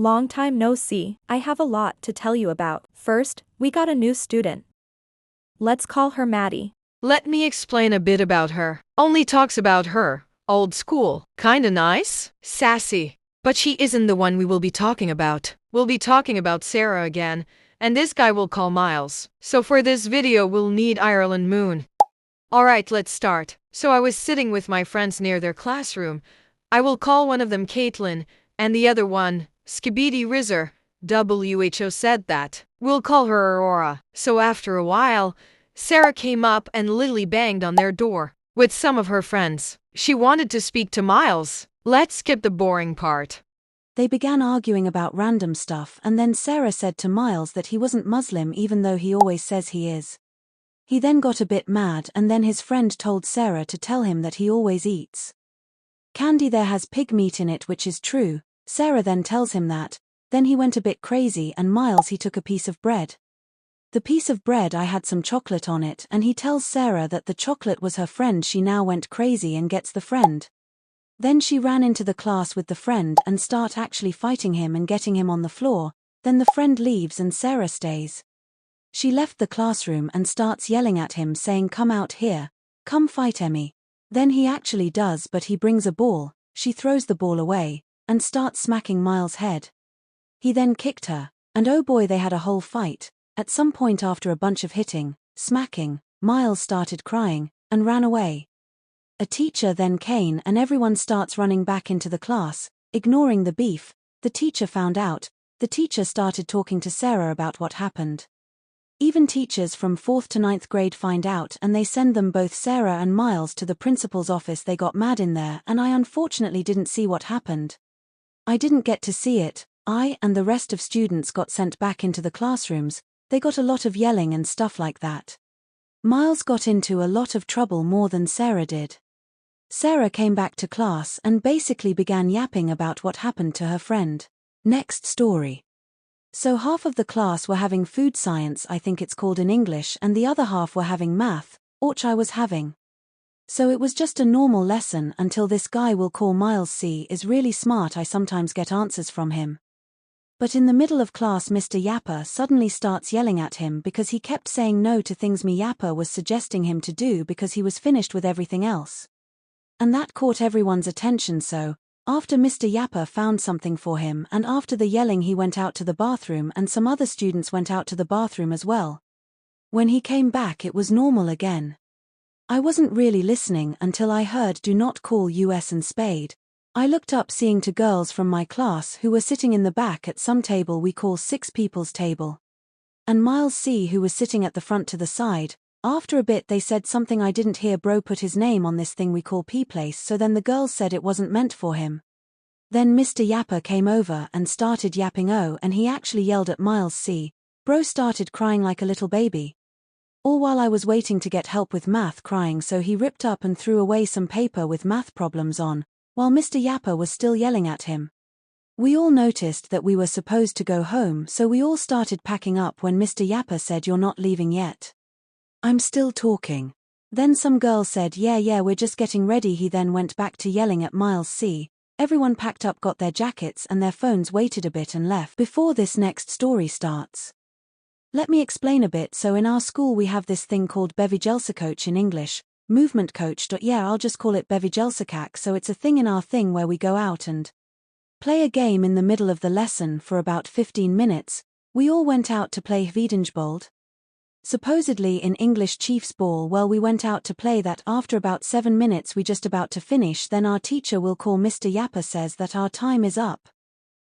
Long time no see. I have a lot to tell you about. First, we got a new student. Let's call her Maddie. Let me explain a bit about her. Only talks about her. Old school. Kinda nice. Sassy. But she isn't the one we will be talking about. We'll be talking about Sarah again, and this guy we'll call Miles. So for this video we'll need Ireland Moon. Alright, let's start. So I was sitting with my friends near their classroom. I will call one of them Caitlin, and the other one, Skibidi Rizzer. WHO said that. We'll call her Aurora. So after a while, Sarah came up and Lily banged on their door with some of her friends. She wanted to speak to Miles. Let's skip the boring part. They began arguing about random stuff, and then Sarah said to Miles that he wasn't Muslim even though he always says he is. He then got a bit mad, and then his friend told Sarah to tell him that he always eats candy there has pig meat in it, which is true. Sarah then tells him that. Then he went a bit crazy, and Miles he took a piece of bread. The piece of bread I had some chocolate on it, and he tells Sarah that the chocolate was her friend. She now went crazy and gets the friend. Then she ran into the class with the friend and start actually fighting him and getting him on the floor. Then the friend leaves and Sarah stays. She left the classroom and starts yelling at him saying, "Come out here. Come fight Emmy." Then he actually does, but he brings a ball. She throws the ball away and starts smacking Miles' head. He then kicked her, and oh boy, they had a whole fight. At some point after a bunch of hitting, smacking, Miles started crying and ran away. A teacher then came and everyone starts running back into the class, ignoring the beef. The teacher found out. The teacher started talking to Sarah about what happened. Even teachers from 4th to 9th grade find out, and they send them, both Sarah and Miles, to the principal's office. They got mad in there, and I unfortunately didn't see what happened. I didn't get to see it. I and the rest of students got sent back into the classrooms. They got a lot of yelling and stuff like that. Miles got into a lot of trouble, more than Sarah did. Sarah came back to class and basically began yapping about what happened to her friend. Next story. So half of the class were having food science, I think it's called in English, and the other half were having math, which I was having. So it was just a normal lesson until this guy we'll call Miles C is really smart. I sometimes get answers from him. But in the middle of class, Mr. Yapper suddenly starts yelling at him because he kept saying no to things me Yapper was suggesting him to do because he was finished with everything else. And that caught everyone's attention. So after Mr. Yapper found something for him, and after the yelling he went out to the bathroom, and some other students went out to the bathroom as well. When he came back it was normal again. I wasn't really listening until I heard "Do not call US and Spade." I looked up, seeing two girls from my class who were sitting in the back at some table we call 6 people's table. And Miles C, who was sitting at the front to the side. After a bit they said something I didn't hear. Bro put his name on this thing we call P-Place, so then the girls said it wasn't meant for him. Then Mr. Yapper came over and started yapping and he actually yelled at Miles C. Bro started crying like a little baby. All while I was waiting to get help with math, crying, so he ripped up and threw away some paper with math problems on, while Mr. Yapper was still yelling at him. We all noticed that we were supposed to go home, so we all started packing up when Mr. Yapper said, "You're not leaving yet." I'm still talking. Then some girl said, yeah, we're just getting ready." He then went back to yelling at Miles C. Everyone packed up, got their jackets and their phones, waited a bit and left before this next story starts. Let me explain a bit. So in our school we have this thing called Bevigelsa coach, in English, movement coach. Yeah, I'll just call it Bevigelsa. So it's a thing in our thing where we go out and play a game in the middle of the lesson for about 15 minutes. We all went out to play Hvidenbold. Supposedly in English Chiefs ball. Well, we went out to play that. After about 7 minutes we just about to finish, then our teacher will call Mr. Yapper says that our time is up.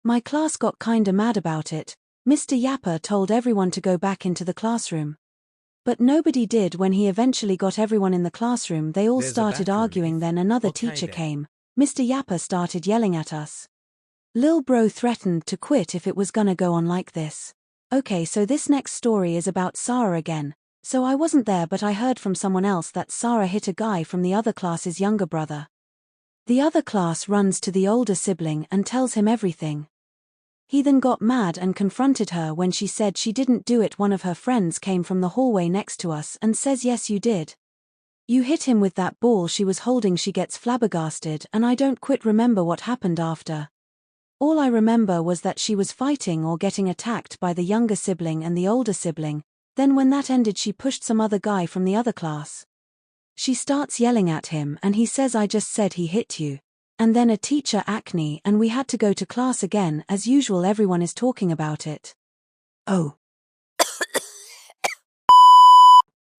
My class got kinda mad about it. Mr. Yapper told everyone to go back into the classroom. But nobody did. When he eventually got everyone in the classroom, they all started arguing. Then another teacher came. Mr. Yapper started yelling at us. Lil bro threatened to quit if it was gonna go on like this. Okay, so this next story is about Sarah again. So I wasn't there, but I heard from someone else that Sarah hit a guy from the other class's younger brother. The other class runs to the older sibling and tells him everything. He then got mad and confronted her when she said she didn't do it. One of her friends came from the hallway next to us and says, "Yes, you did. You hit him with that ball she was holding." She gets flabbergasted and I don't quite remember what happened after. All I remember was that she was fighting or getting attacked by the younger sibling and the older sibling. Then when that ended, she pushed some other guy from the other class. She starts yelling at him and he says, "I just said he hit you." And then a teacher acne and we had to go to class again. As usual, everyone is talking about it. Oh.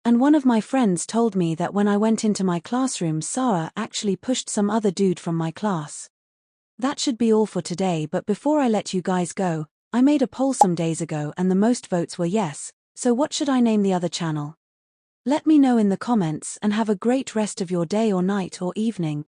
And one of my friends told me that when I went into my classroom, Sarah actually pushed some other dude from my class. That should be all for today, but before I let you guys go, I made a poll some days ago and the most votes were yes, so what should I name the other channel? Let me know in the comments and have a great rest of your day or night or evening.